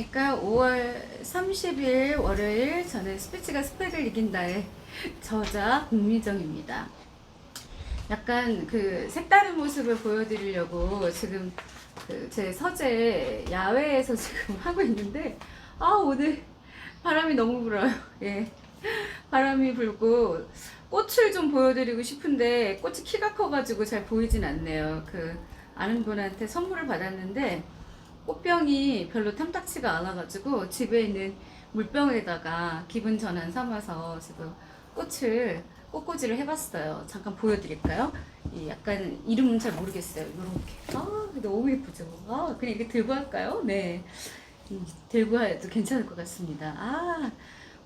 안녕하십니까. 5월 30일 월요일, 저는 스피치가 스펙을 이긴다의 저자 공미정입니다. 약간 그 색다른 모습을 보여드리려고 지금 제 서재 야외에서 지금 하고 있는데, 오늘 바람이 너무 불어요. 예. 바람이 불고 꽃을 좀 보여드리고 싶은데 꽃이 키가 커가지고 잘 보이진 않네요. 아는 분한테 선물을 받았는데 꽃병이 별로 탐탁치가 않아가지고 집에 있는 물병에다가 기분 전환 삼아서 지금 꽃꽂이를 해봤어요. 잠깐 보여드릴까요? 약간 이름은 잘 모르겠어요. 이렇게. 너무 예쁘죠? 그냥 이렇게 들고 할까요? 네. 들고 해도 괜찮을 것 같습니다.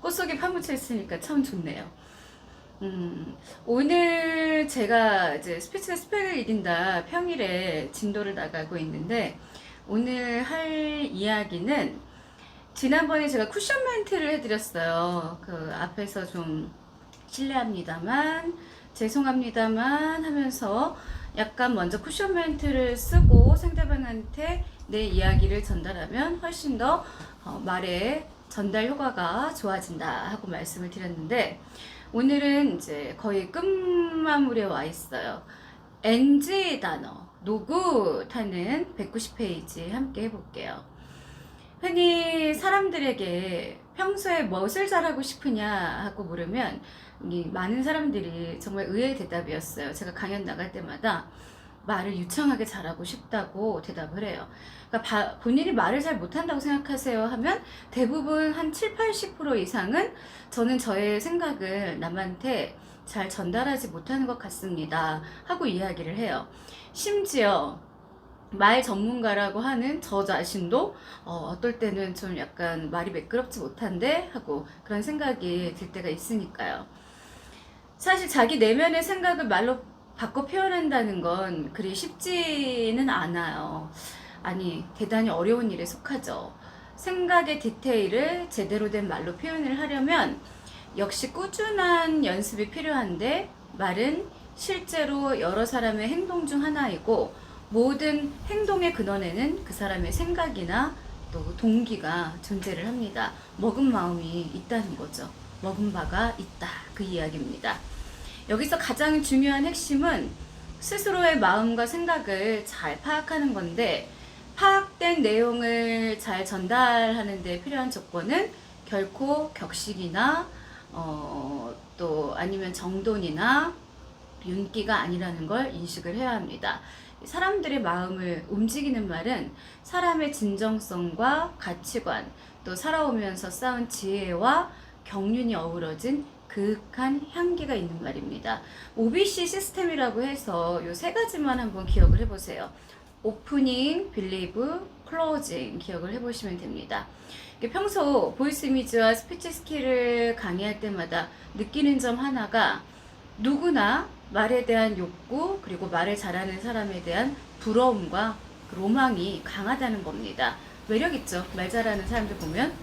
꽃 속에 파묻혀 있으니까 참 좋네요. 오늘 제가 이제 스피치가 스펙을 이긴다 평일에 진도를 나가고 있는데, 오늘 할 이야기는 지난번에 제가 쿠션 멘트를 해드렸어요. 앞에서 좀 실례합니다만, 죄송합니다만 하면서 약간 먼저 쿠션 멘트를 쓰고 상대방한테 내 이야기를 전달하면 훨씬 더 말의 전달 효과가 좋아진다 하고 말씀을 드렸는데, 오늘은 이제 거의 끝마무리에 와 있어요. NG 단어, 노굿하는 190페이지 함께 해볼게요. 흔히 사람들에게 평소에 무엇을 잘하고 싶으냐 하고 물으면 많은 사람들이 정말 의외의 대답이었어요. 제가 강연 나갈 때마다 말을 유창하게 잘하고 싶다고 대답을 해요. 그러니까 본인이 말을 잘 못한다고 생각하세요 하면 대부분 한 70-80% 이상은 저는 저의 생각을 남한테 잘 전달하지 못하는 것 같습니다 하고 이야기를 해요. 심지어 말 전문가라고 하는 저 자신도 어떨 때는 좀 약간 말이 매끄럽지 못한데 하고 그런 생각이 들 때가 있으니까요. 사실 자기 내면의 생각을 말로 바꿔 표현한다는 건 그리 쉽지는 않아요. 아니, 대단히 어려운 일에 속하죠. 생각의 디테일을 제대로 된 말로 표현을 하려면 역시 꾸준한 연습이 필요한데, 말은 실제로 여러 사람의 행동 중 하나이고 모든 행동의 근원에는 그 사람의 생각이나 또 동기가 존재를 합니다. 먹은 마음이 있다는 거죠. 먹은 바가 있다, 그 이야기입니다. 여기서 가장 중요한 핵심은 스스로의 마음과 생각을 잘 파악하는 건데, 파악된 내용을 잘 전달하는 데 필요한 조건은 결코 격식이나 또 아니면 정돈이나 윤기가 아니라는 걸 인식을 해야 합니다. 사람들의 마음을 움직이는 말은 사람의 진정성과 가치관, 또 살아오면서 쌓은 지혜와 경륜이 어우러진 그윽한 향기가 있는 말입니다. OBC 시스템이라고 해서 이 세 가지만 한번 기억을 해보세요. 오프닝, 빌리브, 클로징 기억을 해보시면 됩니다. 평소 보이스 이미지와 스피치 스킬을 강의할 때마다 느끼는 점 하나가, 누구나 말에 대한 욕구, 그리고 말을 잘하는 사람에 대한 부러움과 로망이 강하다는 겁니다. 매력있죠? 말 잘하는 사람들 보면.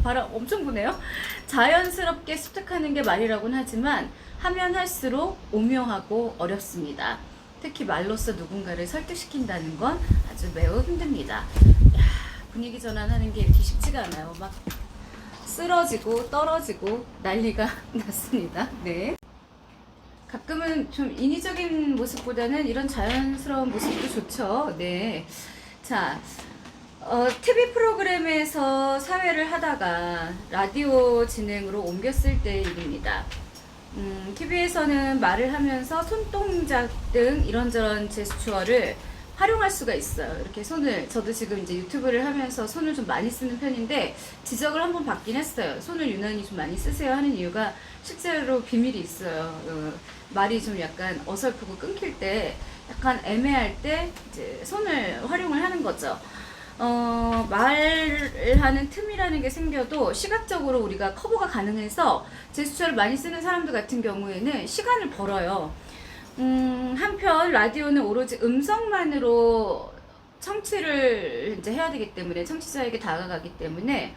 바람 엄청 부네요. 자연스럽게 습득하는 게 말이라고는 하지만 하면 할수록 오묘하고 어렵습니다. 특히 말로써 누군가를 설득시킨다는 건 아주 매우 힘듭니다. 분위기 전환하는 게 이렇게 쉽지가 않아요. 막 쓰러지고 떨어지고 난리가 났습니다. 네. 가끔은 좀 인위적인 모습보다는 이런 자연스러운 모습도 좋죠. 네. 자, TV 프로그램에서 사회를 하다가 라디오 진행으로 옮겼을 때의 일입니다. TV에서는 말을 하면서 손동작 등 이런저런 제스처를 활용할 수가 있어요. 이렇게 저도 지금 이제 유튜브를 하면서 손을 좀 많이 쓰는 편인데, 지적을 한번 받긴 했어요. 손을 유난히 좀 많이 쓰세요 하는 이유가 실제로 비밀이 있어요. 말이 좀 약간 어설프고 끊길 때, 약간 애매할 때 이제 손을 활용을 하는 거죠. 말하는 틈이라는 게 생겨도 시각적으로 우리가 커버가 가능해서 제스처를 많이 쓰는 사람들 같은 경우에는 시간을 벌어요. 한편 라디오는 오로지 음성만으로 청취를 이제 해야 되기 때문에, 청취자에게 다가가기 때문에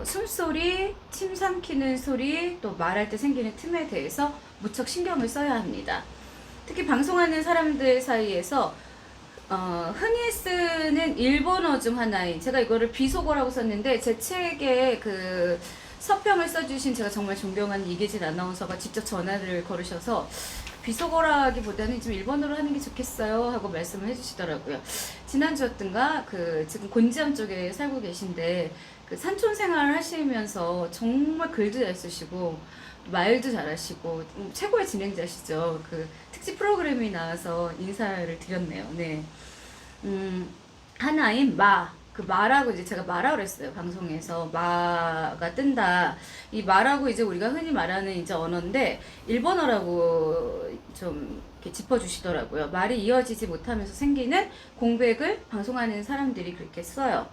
숨소리, 침 삼키는 소리, 또 말할 때 생기는 틈에 대해서 무척 신경을 써야 합니다. 특히 방송하는 사람들 사이에서 흔히 쓰는 일본어 중 하나인, 제가 이거를 비속어라고 썼는데 제 책에 그 서평을 써주신 제가 정말 존경하는 이계진 아나운서가 직접 전화를 걸으셔서 비속어라기보다는 좀 일본어로 하는 게 좋겠어요 하고 말씀을 해주시더라고요. 지난주였던가 지금 곤지암 쪽에 살고 계신데 그 산촌 생활을 하시면서 정말 글도 잘 쓰시고 말도 잘하시고 최고의 진행자시죠. 그 특집 프로그램이 나와서 인사를 드렸네요. 네. 하나인 그 마라고 이제 제가 마라 그랬어요. 방송에서 마가 뜬다. 이 마라고 이제 우리가 흔히 말하는 이제 언어인데 일본어라고 좀 이렇게 짚어주시더라고요. 말이 이어지지 못하면서 생기는 공백을 방송하는 사람들이 그렇게 써요.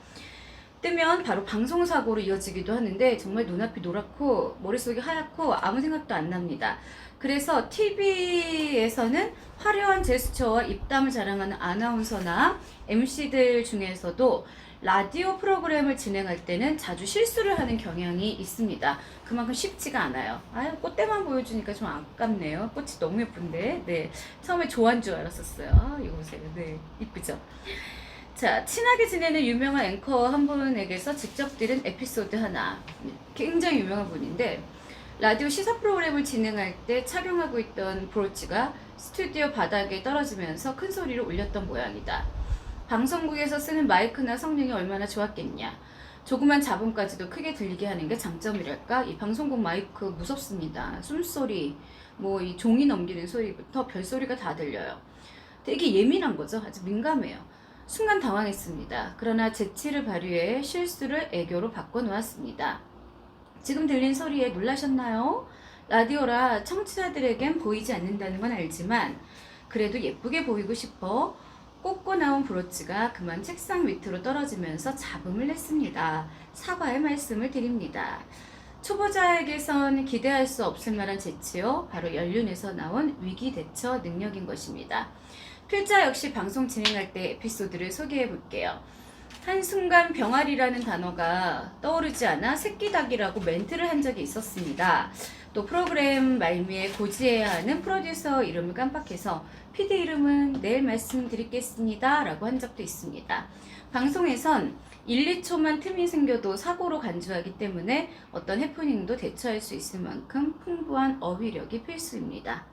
뜨면 바로 방송사고로 이어지기도 하는데 정말 눈앞이 노랗고 머릿속이 하얗고 아무 생각도 안 납니다. 그래서 TV에서는 화려한 제스처와 입담을 자랑하는 아나운서나 MC들 중에서도 라디오 프로그램을 진행할 때는 자주 실수를 하는 경향이 있습니다. 그만큼 쉽지가 않아요. 아유, 꽃대만 보여주니까 좀 아깝네요. 꽃이 너무 예쁜데. 네. 처음에 좋아한 줄 알았었어요. 아, 이거 보세요. 네. 이쁘죠? 자, 친하게 지내는 유명한 앵커 한 분에게서 직접 들은 에피소드 하나. 굉장히 유명한 분인데, 라디오 시사 프로그램을 진행할 때 착용하고 있던 브로치가 스튜디오 바닥에 떨어지면서 큰 소리로 울렸던 모양이다. 방송국에서 쓰는 마이크나 성능이 얼마나 좋았겠냐. 조그만 잡음까지도 크게 들리게 하는 게 장점이랄까? 이 방송국 마이크 무섭습니다. 숨소리, 이 종이 넘기는 소리부터 별소리가 다 들려요. 되게 예민한 거죠. 아주 민감해요. 순간 당황했습니다. 그러나 재치를 발휘해 실수를 애교로 바꿔놓았습니다. 지금 들린 소리에 놀라셨나요? 라디오라 청취자들에겐 보이지 않는다는 건 알지만 그래도 예쁘게 보이고 싶어 꽂고 나온 브로치가 그만 책상 밑으로 떨어지면서 잡음을 냈습니다. 사과의 말씀을 드립니다. 초보자에게선 기대할 수 없을 만한 재치요. 바로 연륜에서 나온 위기 대처 능력인 것입니다. 필자 역시 방송 진행할 때 에피소드를 소개해 볼게요. 한순간 병아리라는 단어가 떠오르지 않아 새끼닭이라고 멘트를 한 적이 있었습니다. 또 프로그램 말미에 고지해야 하는 프로듀서 이름을 깜빡해서 PD 이름은 내일 말씀드리겠습니다 라고 한 적도 있습니다. 방송에선 1, 2초만 틈이 생겨도 사고로 간주하기 때문에 어떤 해프닝도 대처할 수 있을 만큼 풍부한 어휘력이 필수입니다.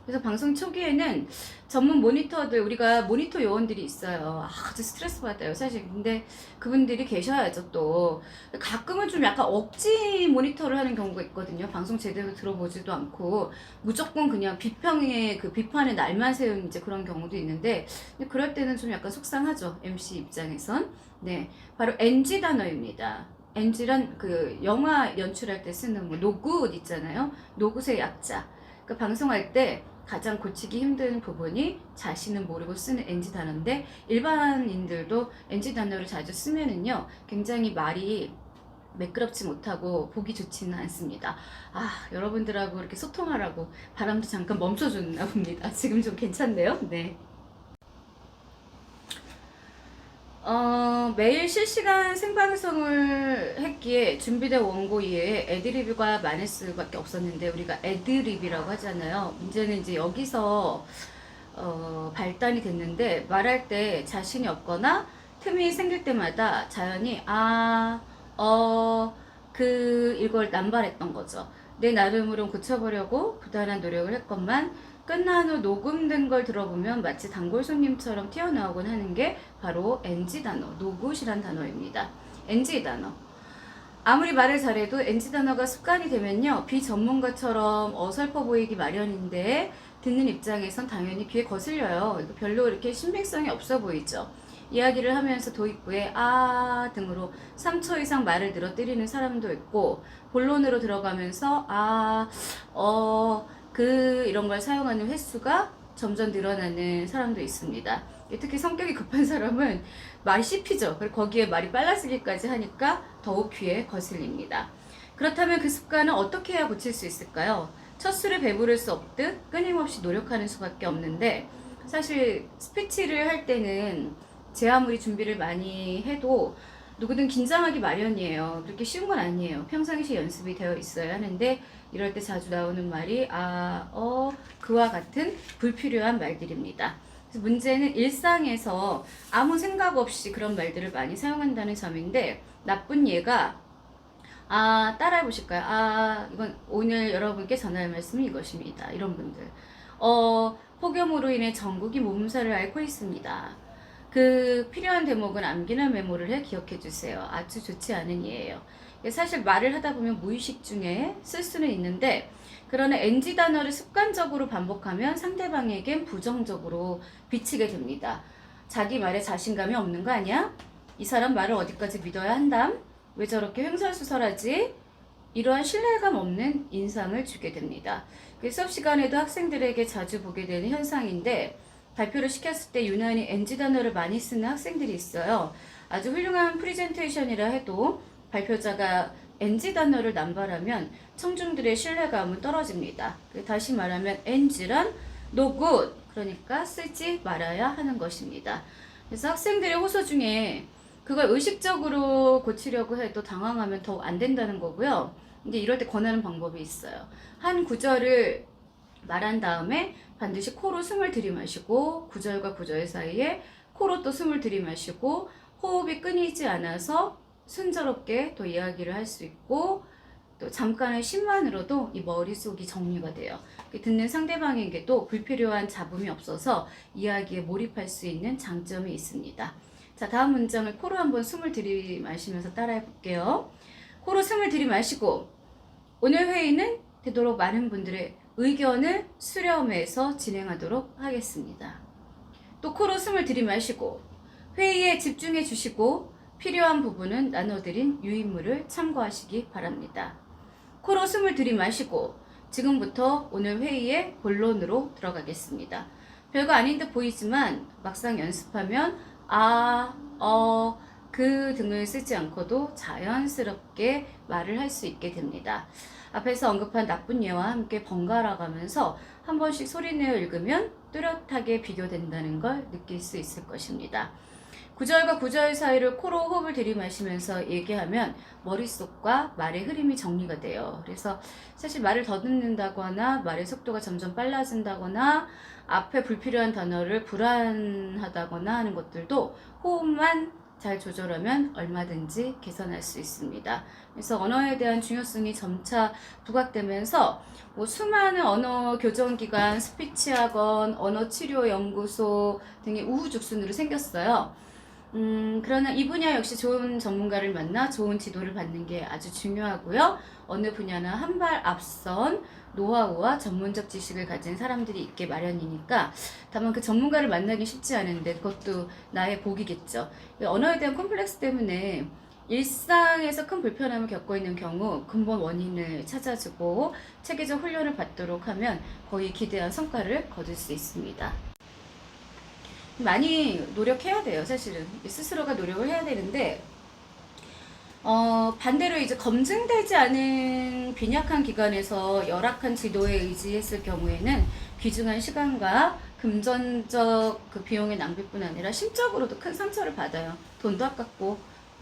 그래서 방송 초기에는 전문 모니터들, 우리가 모니터 요원들이 있어요. 아주 스트레스 받아요, 사실. 근데 그분들이 계셔야죠, 또. 가끔은 좀 약간 억지 모니터를 하는 경우가 있거든요. 방송 제대로 들어보지도 않고, 무조건 그냥 비평에, 비판의 날만 세운 이제 그런 경우도 있는데, 근데 그럴 때는 좀 약간 속상하죠, MC 입장에선. 네. 바로 NG 단어입니다. NG란 영화 연출할 때 쓰는 노굿 있잖아요. 노굿의 약자. 방송할 때 가장 고치기 힘든 부분이 자신은 모르고 쓰는 NG 단어인데 일반인들도 NG 단어를 자주 쓰면은요 굉장히 말이 매끄럽지 못하고 보기 좋지는 않습니다. 여러분들하고 이렇게 소통하라고 바람도 잠깐 멈춰줬나 봅니다. 지금 좀 괜찮네요. 네. 매일 실시간 생방송을 했기에 준비된 원고 이외에 애드리브가 많을 수밖에 없었는데 우리가 애드립이라고 하잖아요. 문제는 이제 여기서 발단이 됐는데 말할 때 자신이 없거나 틈이 생길 때마다 자연히 이걸 남발했던 거죠. 내 나름으로 고쳐보려고 부단한 노력을 했건만 끝난 후 녹음된 걸 들어보면 마치 단골 손님처럼 튀어나오곤 하는 게 바로 NG 단어, 노굿이란 단어입니다. NG 단어. 아무리 말을 잘해도 NG 단어가 습관이 되면요 비전문가처럼 어설퍼 보이기 마련인데 듣는 입장에선 당연히 귀에 거슬려요. 별로 이렇게 신빙성이 없어 보이죠. 이야기를 하면서 도입부에 등으로 3초 이상 말을 늘어뜨리는 사람도 있고 본론으로 들어가면서 이런 걸 사용하는 횟수가 점점 늘어나는 사람도 있습니다. 특히 성격이 급한 사람은 말이 씹히죠. 그리고 거기에 말이 빨라지기까지 하니까 더욱 귀에 거슬립니다. 그렇다면 그 습관은 어떻게 해야 고칠 수 있을까요? 첫 술에 배부를 수 없듯 끊임없이 노력하는 수밖에 없는데 사실 스피치를 할 때는 제 아무리 준비를 많이 해도 누구든 긴장하기 마련이에요. 그렇게 쉬운 건 아니에요. 평상시 연습이 되어 있어야 하는데 이럴 때 자주 나오는 말이 그와 같은 불필요한 말들입니다. 그래서 문제는 일상에서 아무 생각 없이 그런 말들을 많이 사용한다는 점인데, 나쁜 예가 따라해 보실까요? 이건 오늘 여러분께 전할 말씀은 이것입니다. 이런 분들. 폭염으로 인해 전국이 몸살을 앓고 있습니다. 그 필요한 대목은 암기나 메모를 해 기억해 주세요. 아주 좋지 않은 예예요. 사실 말을 하다 보면 무의식 중에 쓸 수는 있는데, 그러나 NG 단어를 습관적으로 반복하면 상대방에겐 부정적으로 비치게 됩니다. 자기 말에 자신감이 없는 거 아니야? 이 사람 말을 어디까지 믿어야 한담? 왜 저렇게 횡설수설하지? 이러한 신뢰감 없는 인상을 주게 됩니다. 수업 시간에도 학생들에게 자주 보게 되는 현상인데, 발표를 시켰을 때 유난히 NG 단어를 많이 쓰는 학생들이 있어요. 아주 훌륭한 프리젠테이션이라 해도 발표자가 NG 단어를 남발하면 청중들의 신뢰감은 떨어집니다. 다시 말하면 NG란 no good, 그러니까 쓰지 말아야 하는 것입니다. 그래서 학생들의 호소 중에 그걸 의식적으로 고치려고 해도 당황하면 더 안 된다는 거고요. 근데 이럴 때 권하는 방법이 있어요. 한 구절을 말한 다음에 반드시 코로 숨을 들이마시고, 구절과 구절 사이에 코로 또 숨을 들이마시고, 호흡이 끊이지 않아서 순조롭게 또 이야기를 할 수 있고, 또 잠깐의 쉼만으로도 이 머릿속이 정리가 돼요. 듣는 상대방에게도 불필요한 잡음이 없어서 이야기에 몰입할 수 있는 장점이 있습니다. 자, 다음 문장을 코로 한번 숨을 들이마시면서 따라해 볼게요. 코로 숨을 들이마시고, 오늘 회의는 되도록 많은 분들의 의견을 수렴해서 진행하도록 하겠습니다. 또 코로 숨을 들이마시고, 회의에 집중해 주시고 필요한 부분은 나눠드린 유인물을 참고하시기 바랍니다. 코로 숨을 들이마시고, 지금부터 오늘 회의의 본론으로 들어가겠습니다. 별거 아닌 듯 보이지만 막상 연습하면 그 등을 쓰지 않고도 자연스럽게 말을 할 수 있게 됩니다. 앞에서 언급한 나쁜 예와 함께 번갈아 가면서 한 번씩 소리내어 읽으면 뚜렷하게 비교된다는 걸 느낄 수 있을 것입니다. 구절과 구절 사이를 코로 호흡을 들이마시면서 얘기하면 머릿속과 말의 흐름이 정리가 돼요. 그래서 사실 말을 더듬는다거나 말의 속도가 점점 빨라진다거나 앞에 불필요한 단어를 불안하다거나 하는 것들도 호흡만 잘 조절하면 얼마든지 개선할 수 있습니다. 그래서 언어에 대한 중요성이 점차 부각되면서 수많은 언어 교정기관, 스피치학원, 언어치료연구소 등이 우후죽순으로 생겼어요. 그러나 이 분야 역시 좋은 전문가를 만나 좋은 지도를 받는 게 아주 중요하고요. 어느 분야나 한 발 앞선 노하우와 전문적 지식을 가진 사람들이 있게 마련이니까, 다만 그 전문가를 만나기 쉽지 않은데 그것도 나의 복이겠죠. 언어에 대한 콤플렉스 때문에 일상에서 큰 불편함을 겪고 있는 경우 근본 원인을 찾아주고 체계적 훈련을 받도록 하면 거의 기대한 성과를 거둘 수 있습니다. 많이 노력해야 돼요. 사실은 스스로가 노력을 해야 되는데, 반대로 이제 검증되지 않은 빈약한 기관에서 열악한 지도에 의지했을 경우에는 귀중한 시간과 금전적 그 비용의 낭비뿐 아니라 심적으로도 큰 상처를 받아요. 돈도 아깝고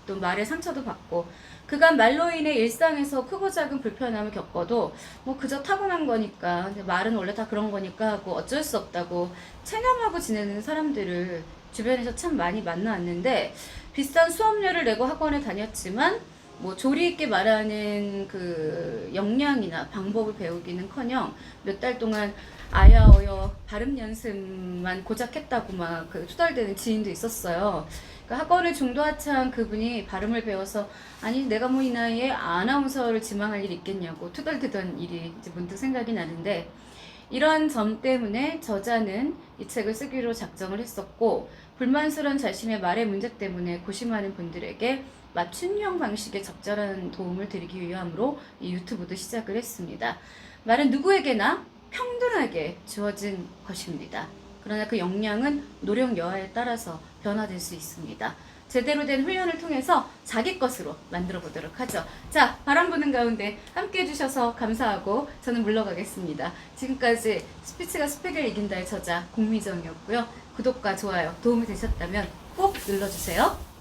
또 말에 상처도 받고, 그간 말로 인해 일상에서 크고 작은 불편함을 겪어도 그저 타고난 거니까, 말은 원래 다 그런 거니까 하고 어쩔 수 없다고 체념하고 지내는 사람들을 주변에서 참 많이 만나왔는데, 비싼 수업료를 내고 학원에 다녔지만 조리 있게 말하는 그 역량이나 방법을 배우기는커녕 몇 달 동안 아야어여 발음 연습만 고작 했다고 막 투덜대는 지인도 있었어요. 학원을 중도하차한 그분이 발음을 배워서 아니 내가 이 나이에 아나운서를 지망할 일이 있겠냐고 투덜대던 일이 이제 문득 생각이 나는데, 이러한 점 때문에 저자는 이 책을 쓰기로 작정을 했었고, 불만스러운 자신의 말의 문제 때문에 고심하는 분들에게 맞춤형 방식의 적절한 도움을 드리기 위함으로 이 유튜브도 시작을 했습니다. 말은 누구에게나 평등하게 주어진 것입니다. 그러나 그 역량은 노력 여하에 따라서 변화될 수 있습니다. 제대로 된 훈련을 통해서 자기 것으로 만들어 보도록 하죠. 자, 바람 부는 가운데 함께 해주셔서 감사하고 저는 물러가겠습니다. 지금까지 스피치가 스펙을 이긴다의 저자 공미정이었고요. 구독과 좋아요 도움이 되셨다면 꼭 눌러주세요.